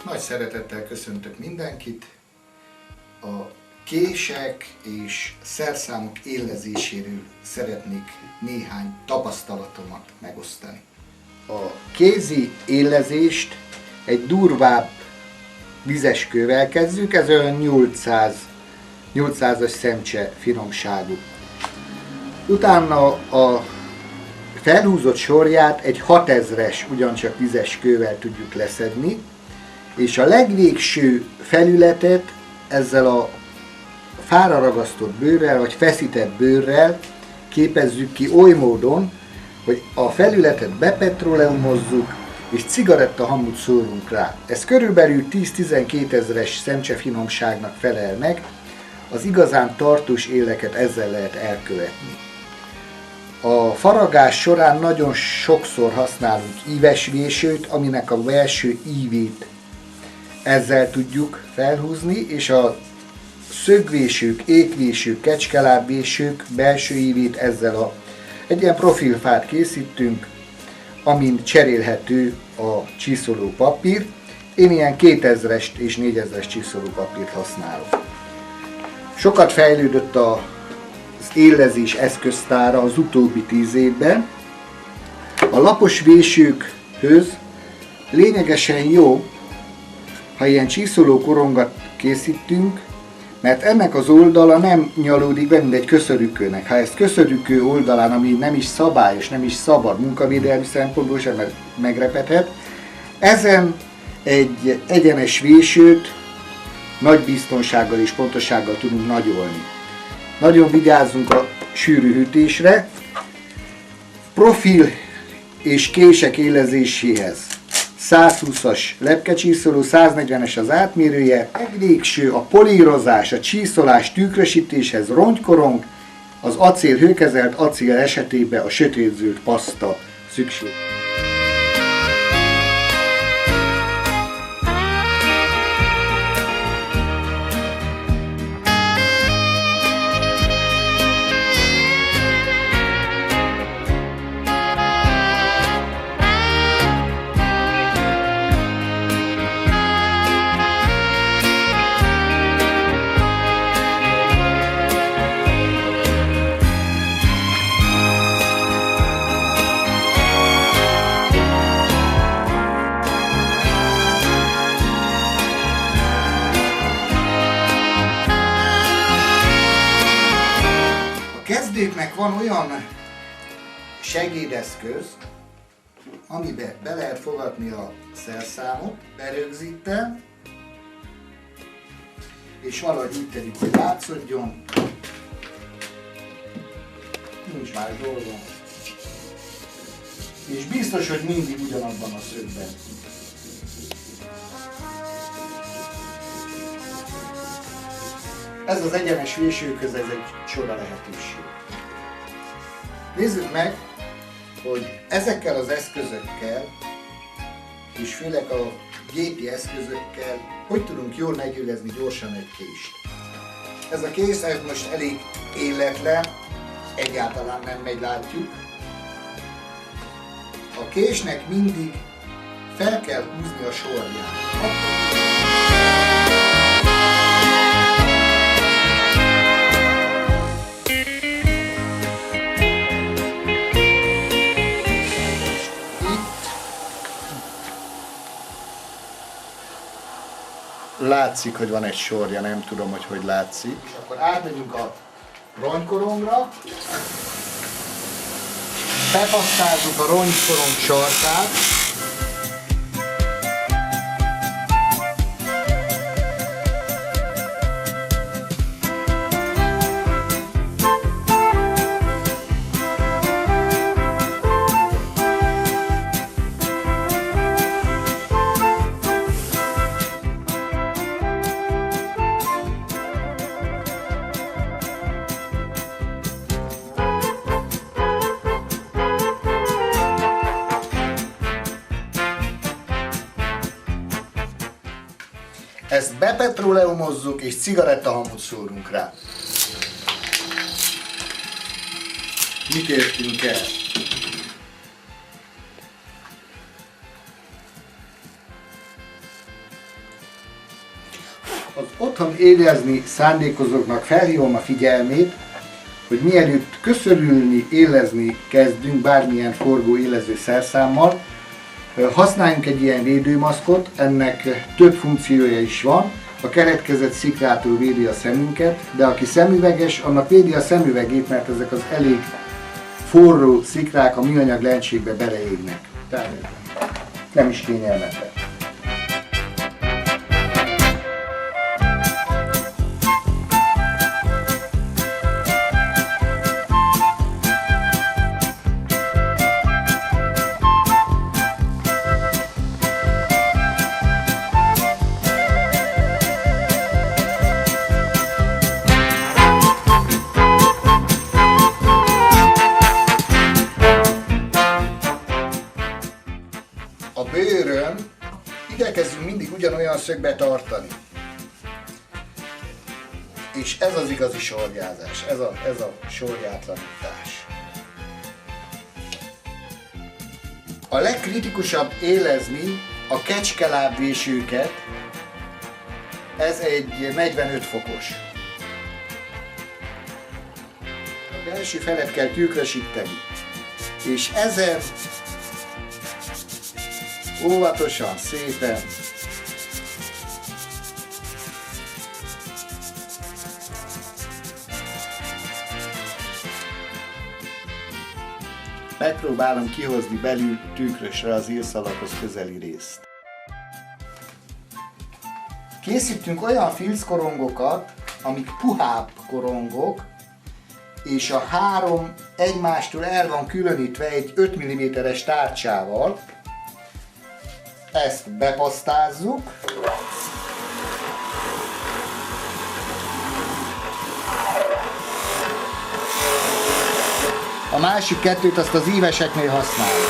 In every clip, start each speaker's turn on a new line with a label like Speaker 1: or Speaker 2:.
Speaker 1: Nagy szeretettel köszöntök mindenkit. A kések és szerszámok élezéséről szeretnék néhány tapasztalatomat megosztani. A kézi élezést egy durvább vizes kővel kezdjük, ez olyan 800-as szemcse finomságú. Utána a felhúzott sorját egy 6000-es ugyancsak vizes kővel tudjuk leszedni, és a legvégső felületet ezzel a fára ragasztott bőrrel, vagy feszített bőrrel képezzük ki oly módon, hogy a felületet bepetróleumozzuk, és cigarettahamut szórunk rá. Ez körülbelül 10-12 ezeres szemcsefinomságnak felel meg, az igazán tartós éleket ezzel lehet elkövetni. A faragás során nagyon sokszor használunk íves vésőt, aminek a belső ívét ezzel tudjuk felhúzni, és a szögvésők, ékvésők, kecskelábvésők belső ívét ezzel egy ilyen profilfát készítünk, amin cserélhető a csiszoló papír. Én ilyen 2000-es és 4000-es csiszoló papírt használok. Sokat fejlődött az élezés eszköztára az utóbbi 10 évben. A lapos vésőkhöz lényegesen jó, ha ilyen csiszoló korongat készítünk, mert ennek az oldala nem nyalódik be, mint egy köszörükőnek. Ha ezt köszörükő oldalán, ami nem is szabályos, nem is szabad munkavédelmi szempontból sem megrepedhet, ezen egy egyenes vésőt nagy biztonsággal és pontossággal tudunk nagyolni. Nagyon vigyázzunk a sűrű hűtésre. Profil és kések élezéséhez 120-as lepkecsiszoló, 140-es az átmérője, legvégső a polírozás, a csiszolás, tükrösítéshez rongykorong, az acél, hőkezelt acél esetében a sötétzöld paszta szükség. Kezdőknek van olyan segédeszköz, amiben be lehet fogadni a szerszámot, berögzítem, és valahogy úgy tegyük, hogy látszódjon. Nincs más dolgom. És biztos, hogy mindig ugyanabban a szögben. Ez az egyenes vésőkhöz ez egy csoda lehetőség. Nézzük meg, hogy ezekkel az eszközökkel, és főleg a gépi eszközökkel, hogy tudunk jól megélezni gyorsan egy kést. Ez a kés ez most elég életlen, egyáltalán nem megy, látjuk. A késnek mindig fel kell húzni a sorját. Látszik, hogy van egy sorja, nem tudom, hogy látszik. És akkor átmegyünk a rongykorongra, bepasszáljuk a rongykorong sarkát, Ezt bepetróleumozzuk és cigarettahamut szórunk rá. mit értünk el? Az otthon élezni szándékozóknak felhívom a figyelmét, hogy mielőtt köszörülni, élezni kezdünk bármilyen forgó élező szerszámmal, használjunk egy ilyen védőmaszkot, ennek több funkciója is van. A keretkezett szikrától védi a szemünket, de aki szemüveges, annak védi a szemüvegét, mert ezek az elég forró szikrák a műanyag lencsékbe beleégnek. Tehát nem is kényelmetlen. A bőrön igyekezzünk mindig ugyanolyan szögbe tartani. És ez az igazi sorjázás, ez a sorjátlanítás. A legkritikusabb élezni a kecskelábvésőket, ez egy 45 fokos. A belső felet kell tükrösíteni, és ezen óvatosan, szépen megpróbálom kihozni belül tükrösre az írszalaghoz közeli részt. Készítünk olyan filckorongokat, amik puhább korongok, és a három egymástól el van különítve egy 5 mm-es tárcsával. Ezt bepasztázzuk. A másik kettőt azt az íveseknél használjuk.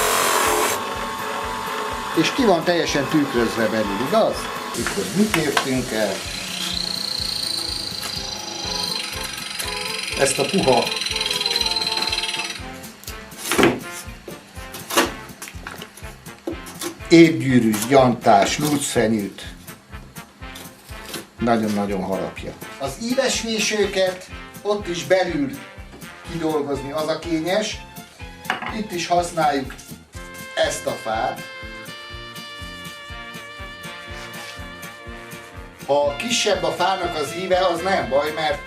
Speaker 1: És ki van teljesen tükrözve belül, igaz? Akkor mit értünk el? Ezt a puha épgyűrű, gyantás, lucfenyőt nagyon-nagyon harapja. Az íves vésőket ott is belül kidolgozni az a kényes. Itt is használjuk ezt a fát. Ha kisebb a fának az íve, az nem baj, mert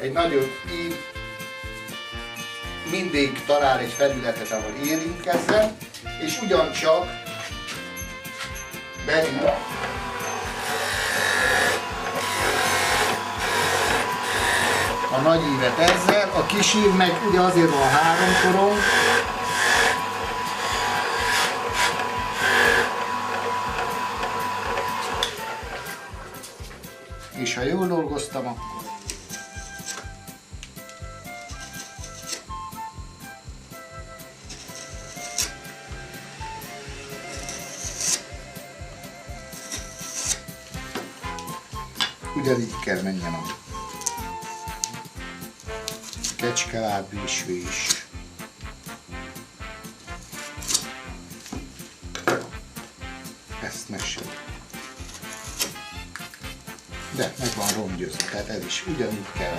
Speaker 1: egy nagyobb ív mindig talál egy felületet, ahol érintkezzen, és ugyancsak belül a nagy ívet ezzel, a kis ív meg ugye azért van 3 korong, és ha jól dolgoztam, akkor ugyanígy kell menjen a kecskelábvésvés. Ezt mesélj. De meg van romgyőzve, tehát ez is ugyanúgy kell.